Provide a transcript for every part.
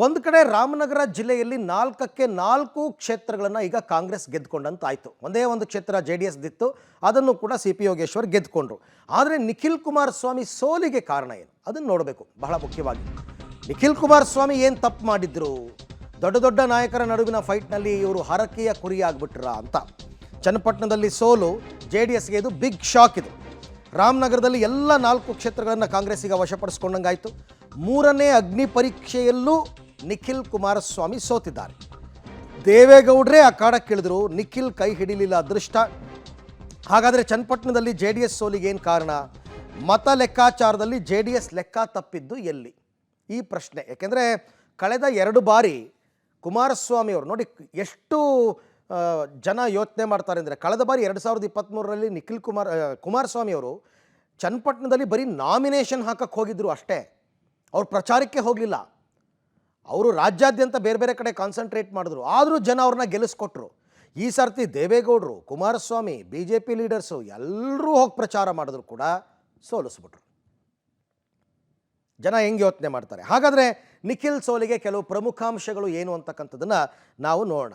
ಒಂದು ಕಡೆ ರಾಮನಗರ ಜಿಲ್ಲೆಯಲ್ಲಿ 4ಕ್ಕೆ 4 ಕ್ಷೇತ್ರಗಳನ್ನು ಈಗ ಕಾಂಗ್ರೆಸ್ ಗೆದ್ದುಕೊಂಡಂತಾಯಿತು. ಒಂದೇ ಒಂದು ಕ್ಷೇತ್ರ JDS ದಿತ್ತು, ಅದನ್ನು ಕೂಡ CP ಯೋಗೇಶ್ವರ್ ಗೆದ್ದುಕೊಂಡ್ರು. ಆದರೆ ನಿಖಿಲ್ ಕುಮಾರಸ್ವಾಮಿ ಸೋಲಿಗೆ ಕಾರಣ ಏನು ಅದನ್ನು ನೋಡಬೇಕು. ಬಹಳ ಮುಖ್ಯವಾಗಿ ನಿಖಿಲ್ ಕುಮಾರಸ್ವಾಮಿ ಏನು ತಪ್ಪು ಮಾಡಿದ್ರು, ದೊಡ್ಡ ದೊಡ್ಡ ನಾಯಕರ ನಡುವಿನ ಫೈಟ್ನಲ್ಲಿ ಇವರು ಹರಕೆಯ ಕುರಿಯಾಗ್ಬಿಟ್ರ ಅಂತ. ಚನ್ನಪಟ್ಟಣದಲ್ಲಿ ಸೋಲು JDSಗೆ ಇದು ಬಿಗ್ ಶಾಕ್. ಇದು ರಾಮನಗರದಲ್ಲಿ ಎಲ್ಲ 4 ಕ್ಷೇತ್ರಗಳನ್ನು ಕಾಂಗ್ರೆಸ್ ಈಗ ವಶಪಡಿಸ್ಕೊಂಡಂಗಾಯಿತು. 3ನೇ ಅಗ್ನಿ ಪರೀಕ್ಷೆಯಲ್ಲೂ ನಿಖಿಲ್ ಕುಮಾರಸ್ವಾಮಿ ಸೋತಿದ್ದಾರೆ. ದೇವೇಗೌಡರೇ ಅಖಾಡಕ್ಕಿಳಿದ್ರು, ನಿಖಿಲ್ ಕೈ ಹಿಡಿಲಿಲ್ಲ ಅದೃಷ್ಟ. ಹಾಗಾದರೆ ಚನ್ನಪಟ್ಟಣದಲ್ಲಿ JDS ಸೋಲಿಗೆ ಏನು ಕಾರಣ? ಮತ ಲೆಕ್ಕಾಚಾರದಲ್ಲಿ JDS ಲೆಕ್ಕ ತಪ್ಪಿದ್ದು ಎಲ್ಲಿ? ಈ ಪ್ರಶ್ನೆ. ಯಾಕೆಂದರೆ ಕಳೆದ 2 ಬಾರಿ ಕುಮಾರಸ್ವಾಮಿ ಅವರು ನೋಡಿ ಎಷ್ಟು ಜನ ಯೋಚನೆ ಮಾಡ್ತಾರೆ ಅಂದರೆ, ಕಳೆದ ಬಾರಿ 2023ರಲ್ಲಿ ಕುಮಾರಸ್ವಾಮಿ ಅವರು ಚನ್ನಪಟ್ಟಣದಲ್ಲಿ ಬರೀ ನಾಮಿನೇಷನ್ ಹಾಕಕ್ಕೆ ಹೋಗಿದ್ರು ಅಷ್ಟೇ, ಅವ್ರು ಪ್ರಚಾರಕ್ಕೆ ಹೋಗಲಿಲ್ಲ. ಅವರು ರಾಜ್ಯಾದ್ಯಂತ ಬೇರೆ ಬೇರೆ ಕಡೆ ಕಾನ್ಸಂಟ್ರೇಟ್ ಮಾಡಿದ್ರು, ಆದರೂ ಜನ ಅವ್ರನ್ನ ಗೆಲ್ಲಿಸ್ಕೊಟ್ರು. ಈ ಸರ್ತಿ ದೇವೇಗೌಡರು, ಕುಮಾರಸ್ವಾಮಿ, BJP ಲೀಡರ್ಸು ಎಲ್ಲರೂ ಹೋಗಿ ಪ್ರಚಾರ ಮಾಡಿದ್ರು ಕೂಡ ಸೋಲಿಸ್ಬಿಟ್ರು. ಜನ ಹೆಂಗೆ ಯೋಚನೆ ಮಾಡ್ತಾರೆ? ಹಾಗಾದರೆ ನಿಖಿಲ್ ಸೋಲಿಗೆ ಕೆಲವು ಪ್ರಮುಖಾಂಶಗಳು ಏನು ಅಂತಕ್ಕಂಥದ್ದನ್ನು ನಾವು ನೋಡೋಣ.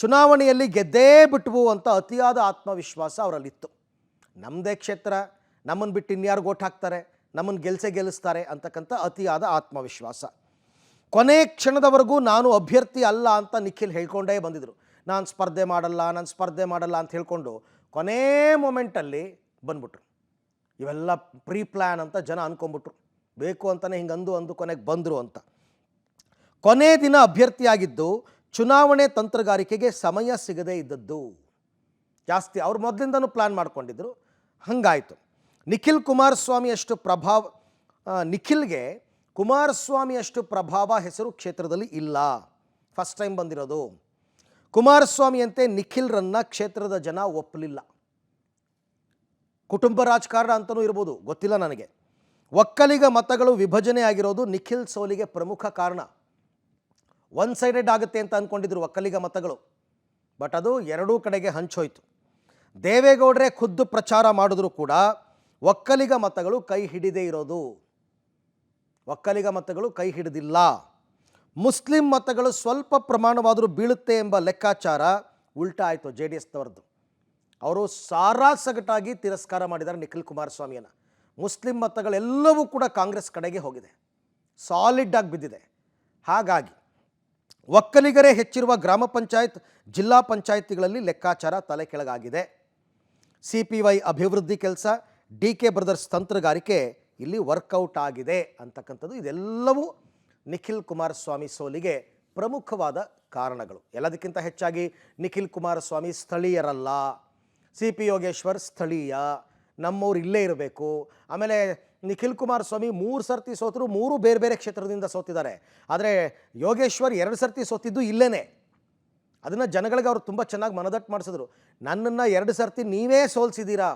ಚುನಾವಣೆಯಲ್ಲಿ ಗೆದ್ದೇ ಬಿಟ್ವು ಅಂತ ಅತಿಯಾದ ಆತ್ಮವಿಶ್ವಾಸ ಅವರಲ್ಲಿತ್ತು. ನಮ್ಮದೇ ಕ್ಷೇತ್ರ, ನಮ್ಮನ್ನು ಬಿಟ್ಟು ಇನ್ಯಾರು ಓಟ್ ಹಾಕ್ತಾರೆ, ನಮ್ಮನ್ನು ಗೆಲ್ಲಿಸ್ತಾರೆ ಅಂತಕ್ಕಂಥ ಅತಿಯಾದ ಆತ್ಮವಿಶ್ವಾಸ. ಕೊನೆ ಕ್ಷಣದವರೆಗೂ ನಾನು ಅಭ್ಯರ್ಥಿ ಅಲ್ಲ ಅಂತ ನಿಖಿಲ್ ಹೇಳ್ಕೊಂಡೇ ಬಂದಿದ್ರು. ನಾನು ಸ್ಪರ್ಧೆ ಮಾಡಲ್ಲ ಅಂತ ಹೇಳ್ಕೊಂಡು ಕೊನೇ ಮೊಮೆಂಟಲ್ಲಿ ಬಂದ್ಬಿಟ್ರು. ಇವೆಲ್ಲ ಪ್ರೀ ಪ್ಲ್ಯಾನ್ ಅಂತ ಜನ ಅಂದ್ಕೊಂಬಿಟ್ರು, ಬೇಕು ಅಂತಲೇ ಹಿಂಗೆ ಅಂದು ಕೊನೆಗೆ ಬಂದರು ಅಂತ. ಕೊನೆ ದಿನ ಅಭ್ಯರ್ಥಿಯಾಗಿದ್ದು ಚುನಾವಣೆ ತಂತ್ರಗಾರಿಕೆಗೆ ಸಮಯ ಸಿಗದೇ ಇದ್ದದ್ದು ಜಾಸ್ತಿ. ಅವ್ರು ಮೊದಲಿಂದನೂ ಪ್ಲ್ಯಾನ್ ಮಾಡ್ಕೊಂಡಿದ್ರು, ಹಂಗಾಯಿತು. ನಿಖಿಲ್ಗೆ ಕುಮಾರಸ್ವಾಮಿಯಷ್ಟು ಪ್ರಭಾವ ಹೆಸರು ಕ್ಷೇತ್ರದಲ್ಲಿ ಇಲ್ಲ. ಫಸ್ಟ್ ಟೈಮ್ ಬಂದಿರೋದು. ಕುಮಾರಸ್ವಾಮಿಯಂತೆ ನಿಖಿಲ್ರನ್ನ ಕ್ಷೇತ್ರದ ಜನ ಒಪ್ಪಲಿಲ್ಲ. ಕುಟುಂಬ ರಾಜಕಾರಣ ಅಂತಲೂ ಇರ್ಬೋದು, ಗೊತ್ತಿಲ್ಲ ನನಗೆ. ಒಕ್ಕಲಿಗ ಮತಗಳು ವಿಭಜನೆ ಆಗಿರೋದು ನಿಖಿಲ್ ಸೋಲಿಗೆ ಪ್ರಮುಖ ಕಾರಣ. ಒನ್ ಸೈಡೆಡ್ ಆಗುತ್ತೆ ಅಂತ ಅಂದ್ಕೊಂಡಿದ್ರು ಒಕ್ಕಲಿಗ ಮತಗಳು, ಬಟ್ ಅದು ಎರಡೂ ಕಡೆಗೆ ಹಂಚೋಯ್ತು. ದೇವೇಗೌಡರೇ ಖುದ್ದು ಪ್ರಚಾರ ಮಾಡಿದ್ರು ಕೂಡ ಒಕ್ಕಲಿಗ ಮತಗಳು ಕೈ ಹಿಡಿದಿಲ್ಲ. ಮುಸ್ಲಿಂ ಮತಗಳು ಸ್ವಲ್ಪ ಪ್ರಮಾಣವಾದರೂ ಬೀಳುತ್ತೆ ಎಂಬ ಲೆಕ್ಕಾಚಾರ ಉಲ್ಟಾ ಆಯಿತು JDSನವರದ್ದು. ಅವರು ಸಾರಾಸಗಟಾಗಿ ತಿರಸ್ಕಾರ ಮಾಡಿದ್ದಾರೆ ನಿಖಿಲ್ ಕುಮಾರಸ್ವಾಮಿಯನ್ನು. ಮುಸ್ಲಿಂ ಮತಗಳೆಲ್ಲವೂ ಕೂಡ ಕಾಂಗ್ರೆಸ್ ಕಡೆಗೆ ಹೋಗಿದೆ, ಸಾಲಿಡ್ ಆಗಿ ಬಿದ್ದಿದೆ. ಹಾಗಾಗಿ ಒಕ್ಕಲಿಗರೇ ಹೆಚ್ಚಿರುವ ಗ್ರಾಮ ಪಂಚಾಯತ್, ಜಿಲ್ಲಾ ಪಂಚಾಯತಿಗಳಲ್ಲಿ ಲೆಕ್ಕಾಚಾರ ತಲೆ ಕೆಳಗಾಗಿದೆ. CPY ಅಭಿವೃದ್ಧಿ ಕೆಲಸ, DK ಬ್ರದರ್ಸ್ ತಂತ್ರಗಾರಿಕೆ ಇಲ್ಲಿ ವರ್ಕೌಟ್ ಆಗಿದೆ ಅಂತಕ್ಕಂಥದ್ದು ಇದೆಲ್ಲವೂ ನಿಖಿಲ್ ಕುಮಾರಸ್ವಾಮಿ ಸೋಲಿಗೆ ಪ್ರಮುಖವಾದ ಕಾರಣಗಳು. ಎಲ್ಲದಕ್ಕಿಂತ ಹೆಚ್ಚಾಗಿ ನಿಖಿಲ್ ಕುಮಾರಸ್ವಾಮಿ ಸ್ಥಳೀಯರಲ್ಲ, CP ಯೋಗೇಶ್ವರ್ ಸ್ಥಳೀಯ, ನಮ್ಮವ್ರು ಇಲ್ಲೇ ಇರಬೇಕು. ಆಮೇಲೆ ನಿಖಿಲ್ ಕುಮಾರಸ್ವಾಮಿ 3 ಸರ್ತಿ ಸೋತರು, 3 ಬೇರೆ ಬೇರೆ ಕ್ಷೇತ್ರದಿಂದ ಸೋತಿದ್ದಾರೆ. ಆದರೆ ಯೋಗೇಶ್ವರ್ 2 ಸರ್ತಿ ಸೋತಿದ್ದು ಇಲ್ಲೇನೆ. ಅದನ್ನು ಜನಗಳಿಗೆ ಅವರು ತುಂಬ ಚೆನ್ನಾಗಿ ಮನದಟ್ಟು ಮಾಡಿಸಿದ್ರು. ನನ್ನನ್ನು 2 ಸರ್ತಿ ನೀವೇ ಸೋಲಿಸಿದ್ದೀರಾ,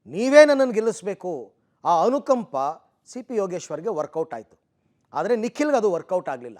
ನೀವೇ ನನ್ನನ್ನು ಗೆಲ್ಲಿಸಬೇಕು. ಆ ಅನುಕಂಪ CP ಯೋಗೇಶ್ವರ್ಗೆ ವರ್ಕೌಟ್ ಆಯಿತು. ಆದರೆ ನಿಖಿಲ್ಗೆ ಅದು ವರ್ಕೌಟ್ ಆಗಲಿಲ್ಲ.